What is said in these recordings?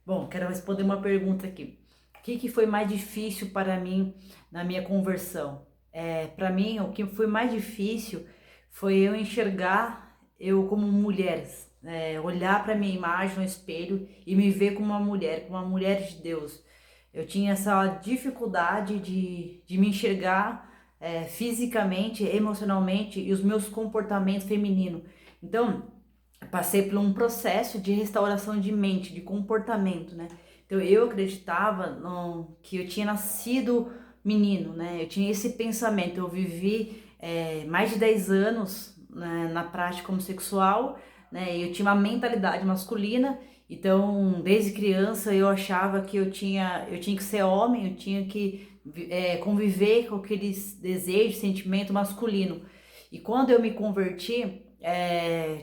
Bom, quero responder uma pergunta aqui. O que foi mais difícil para mim na minha conversão? Para mim, o que foi mais difícil foi eu enxergar eu como mulher, olhar para minha imagem no espelho e me ver como uma mulher de Deus. Eu tinha essa dificuldade de me enxergar fisicamente, emocionalmente e os meus comportamentos femininos. Então, passei por um processo de restauração de mente, de comportamento, né? Então eu acreditava que eu tinha nascido menino, né? Eu tinha esse pensamento. Eu vivi mais de 10 anos, né, na prática homossexual, né? Eu tinha uma mentalidade masculina. Então, desde criança eu achava que eu tinha que ser homem, eu tinha que conviver com aqueles desejos, sentimento masculino. E quando eu me converti,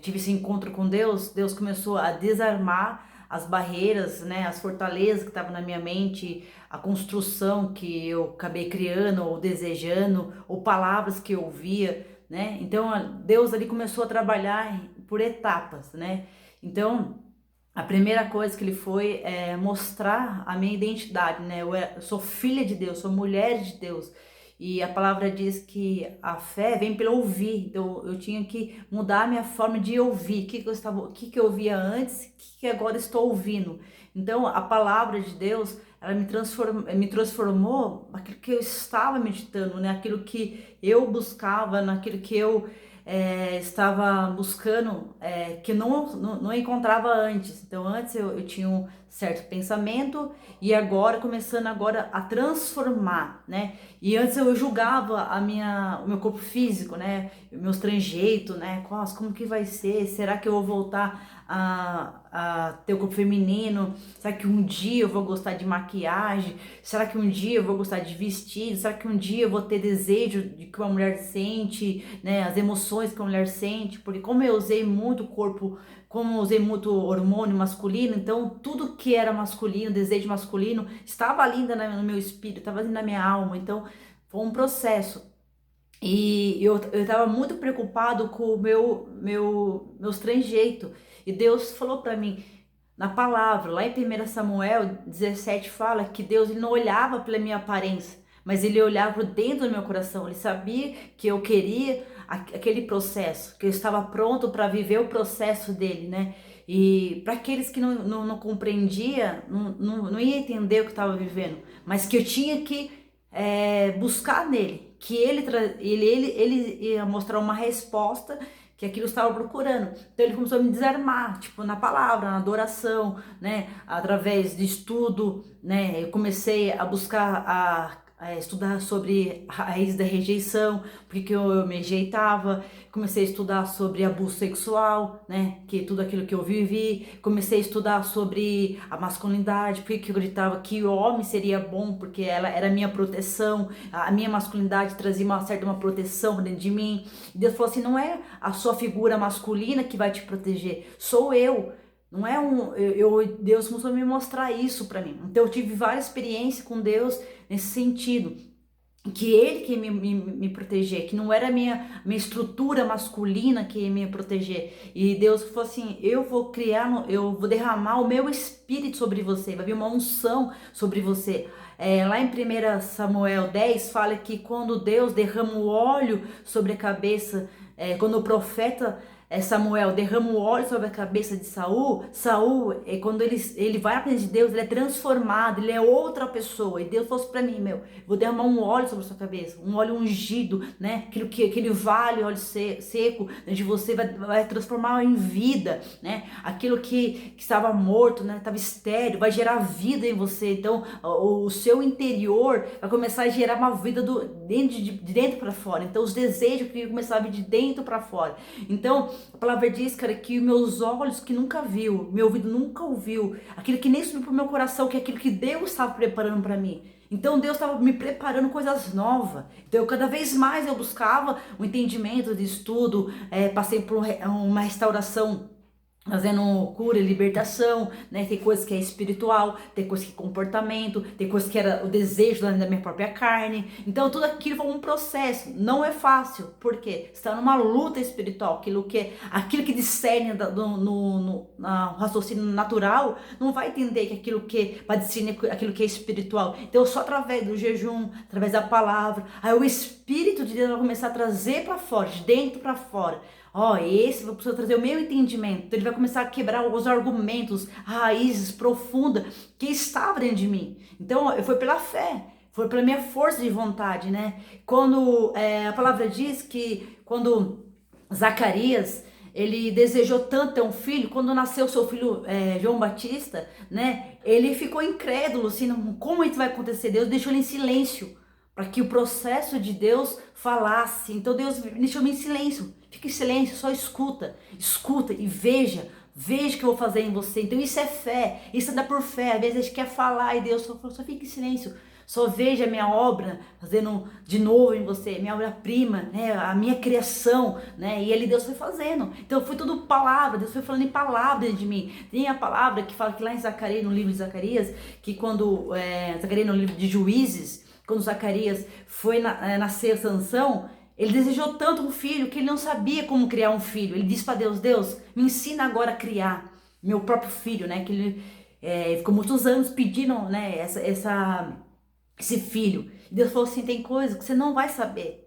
tive esse encontro com Deus, Deus começou a desarmar as barreiras, né, as fortalezas que estavam na minha mente, a construção que eu acabei criando ou desejando, ou palavras que eu ouvia, né? Então Deus ali começou a trabalhar por etapas, né? Então a primeira coisa que ele foi mostrar a minha identidade, né? Eu sou filha de Deus, sou mulher de Deus. E a palavra diz que a fé vem pelo ouvir. Então eu tinha que mudar a minha forma de ouvir. O que que eu ouvia antes, o que agora estou ouvindo. Então a palavra de Deus, ela me transformou naquilo que eu estava meditando, né? Aquilo que eu buscava, naquilo que eu estava buscando, que eu não encontrava antes. Então antes eu tinha um certo pensamento e agora começando agora a transformar, né? E antes eu julgava o meu corpo físico, né? O meu trejeito, né? Nossa, como que vai ser? Será que eu vou voltar a ter o corpo feminino? Será que um dia eu vou gostar de maquiagem? Será que um dia eu vou gostar de vestido? Será que um dia eu vou ter desejo de que uma mulher sente, né? As emoções que uma mulher sente? Porque como eu usei muito o corpo, como eu usei muito hormônio masculino, então tudo que era masculino, desejo masculino, estava ali ainda no meu espírito, estava ali na minha alma. Então foi um processo. E eu estava muito preocupado com o meus trejeitos. E Deus falou para mim, na palavra, lá em 1 Samuel 17 fala que Deus ele não olhava pela minha aparência, mas ele olhava por dentro do meu coração. Ele sabia que eu queria aquele processo, que eu estava pronto para viver o processo dele, né? E para aqueles que não compreendia, não ia entender o que eu estava vivendo, mas que eu tinha que buscar nele, que ele ia mostrar uma resposta que aquilo estava procurando. Então ele começou a me desarmar, tipo, na palavra, na adoração, né? Através de estudo, né? Eu comecei a buscar a estudar sobre a raiz da rejeição, porque eu me rejeitava. Comecei a estudar sobre abuso sexual, né? Que tudo aquilo que eu vivi. Comecei a estudar sobre a masculinidade, porque eu acreditava que o homem seria bom, porque ela era a minha proteção, a minha masculinidade trazia uma proteção dentro de mim. E Deus falou assim: não é a sua figura masculina que vai te proteger, sou eu. Não é Deus começou a me mostrar isso para mim. Então eu tive várias experiências com Deus nesse sentido, que ele que me proteger, que não era a minha estrutura masculina que ia me proteger. E Deus falou assim: eu vou criar, eu vou derramar o meu espírito sobre você, vai vir uma unção sobre você. Lá em 1 Samuel 10 fala que quando Deus derrama o óleo sobre a cabeça, quando o profeta Samuel derrama o óleo sobre a cabeça de Saul, quando ele vai à presença de Deus, ele é transformado, ele é outra pessoa. E Deus falou assim pra mim: vou derramar um óleo sobre a sua cabeça, um óleo ungido, né? Aquele vale, óleo seco, né, de você vai transformar em vida, né? Aquilo que estava morto, né? Estava estéril, vai gerar vida em você. Então, o seu interior vai começar a gerar uma vida de dentro para fora. Então, os desejos que começar a vir de dentro para fora. Então, a palavra diz, cara, que meus olhos que nunca viu, meu ouvido nunca ouviu, aquilo que nem subiu pro meu coração, que é aquilo que Deus estava preparando para mim. Então Deus estava me preparando coisas novas. Então cada vez mais eu buscava o entendimento de estudo, passei por uma restauração fazendo cura e libertação, né? Tem coisas que é espiritual, tem coisas que é comportamento, tem coisas que era o desejo da minha própria carne. Então tudo aquilo foi um processo, não é fácil, porque você está numa luta espiritual, aquilo que discerne no raciocínio natural, não vai entender que aquilo que vai discernir aquilo que é espiritual. Então só através do jejum, através da palavra, aí o Espírito de Deus vai começar a trazer para fora, de dentro para fora. Ó, esse vai precisar trazer o meu entendimento. Então ele vai começar a quebrar os argumentos, raízes profundas que estavam dentro de mim. Então foi pela fé, foi pela minha força de vontade, né? Quando a palavra diz que quando Zacarias ele desejou tanto ter um filho, quando nasceu seu filho João Batista, né? Ele ficou incrédulo, assim, como isso vai acontecer? Deus deixou ele em silêncio para que o processo de Deus falasse. Então Deus deixou-me em silêncio. Fique em silêncio, só escuta. Escuta e veja. Veja o que eu vou fazer em você. Então isso é fé. Isso é dar por fé. Às vezes a gente quer falar e Deus só fica em silêncio. Só veja a minha obra fazendo de novo em você, minha obra-prima, né? A minha criação, né? E ele, Deus foi fazendo. Então foi tudo palavra, Deus foi falando em palavra dentro de mim. Tem a palavra que fala que lá em Zacarias, no livro de Zacarias, que quando Zacarias no livro de Juízes, quando Zacarias foi nascer Sansão, ele desejou tanto um filho que ele não sabia como criar um filho. Ele disse para Deus, Deus, me ensina agora a criar meu próprio filho, né? Que ele ficou muitos anos pedindo, né, esse filho. E Deus falou assim, tem coisa que você não vai saber.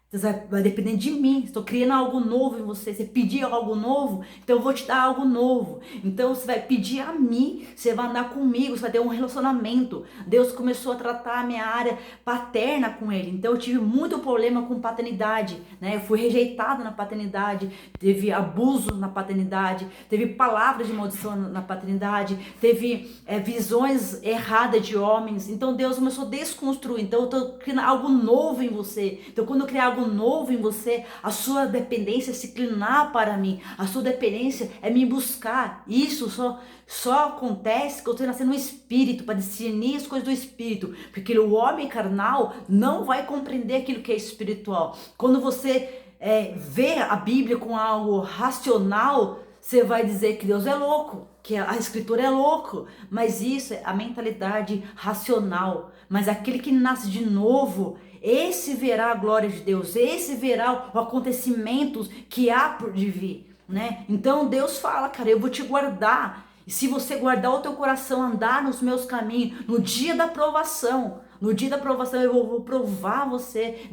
Deus vai depender de mim. Estou criando algo novo em você. Você pedir algo novo, então eu vou te dar algo novo. Então você vai pedir a mim, você vai andar comigo, você vai ter um relacionamento. Deus começou a tratar a minha área paterna com ele. Então eu tive muito problema com paternidade, né? Eu fui rejeitada na paternidade, teve abuso na paternidade, teve palavras de maldição na paternidade, teve visões erradas de homens. Então Deus começou a desconstruir. Então eu estou criando algo novo em você. Então quando eu criar algo novo em você, a sua dependência é se inclinar para mim, a sua dependência é me buscar. Isso só acontece que eu estou nascendo no espírito, para discernir as coisas do espírito, porque o homem carnal não vai compreender aquilo que é espiritual. Quando você vê a Bíblia com algo racional, você vai dizer que Deus é louco, que a escritura é louco, mas isso é a mentalidade racional. Mas aquele que nasce de novo, esse verá a glória de Deus, esse verá o acontecimento que há por de vir, né? Então Deus fala, cara, eu vou te guardar. E se você guardar o teu coração, andar nos meus caminhos, no dia da provação, eu vou provar você,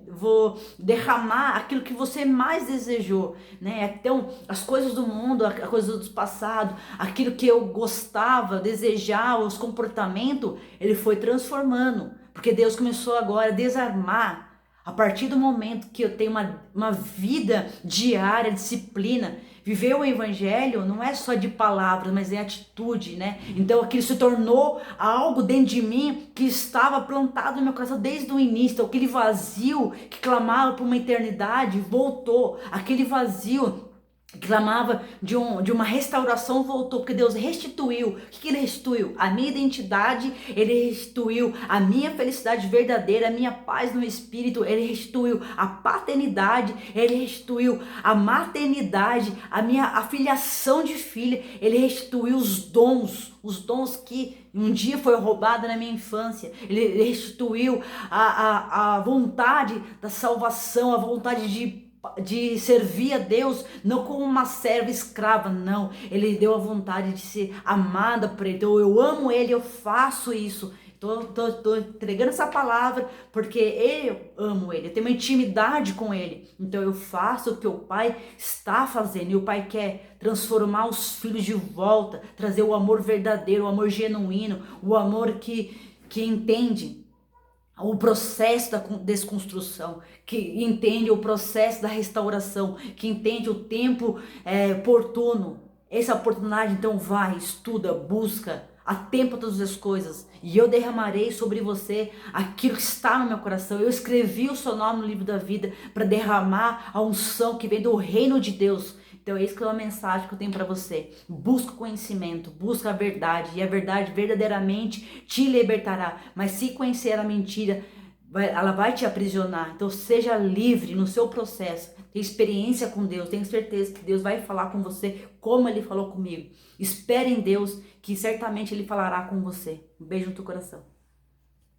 vou derramar aquilo que você mais desejou, né? Então, as coisas do mundo, as coisas do passado, aquilo que eu gostava, desejava, os comportamentos, ele foi transformando, porque Deus começou agora a desarmar. A partir do momento que eu tenho uma vida diária, disciplina, viver o evangelho não é só de palavras, mas é atitude, né? Então aquilo se tornou algo dentro de mim que estava plantado no meu coração desde o início. Então, aquele vazio que clamava por uma eternidade voltou. Aquele vazio clamava de uma restauração, voltou, porque Deus restituiu. O que ele restituiu? A minha identidade, ele restituiu a minha felicidade verdadeira, a minha paz no espírito, ele restituiu a paternidade, ele restituiu a maternidade, a minha afiliação de filha, ele restituiu os dons que um dia foi roubado na minha infância. Ele restituiu a vontade da salvação, a vontade de servir a Deus, não como uma serva escrava, não. Ele deu a vontade de ser amada por ele. Então eu amo ele, eu faço isso. Tô entregando essa palavra porque eu amo ele, eu tenho uma intimidade com ele. Então eu faço o que o Pai está fazendo. E o Pai quer transformar os filhos de volta, trazer o amor verdadeiro, o amor genuíno, o amor que entende o processo da desconstrução, que entende o processo da restauração, que entende o tempo oportuno. Essa oportunidade, então vai, estuda, busca, há tempo para todas as coisas, e eu derramarei sobre você aquilo que está no meu coração. Eu escrevi o seu nome no livro da vida para derramar a unção que vem do reino de Deus. Então essa que é uma mensagem que eu tenho para você. Busca o conhecimento, busca a verdade, e a verdade verdadeiramente te libertará. Mas se conhecer a mentira, ela vai te aprisionar. Então seja livre no seu processo. Tenha experiência com Deus. Tenho certeza que Deus vai falar com você como Ele falou comigo. Espere em Deus, que certamente Ele falará com você. Um beijo no teu coração.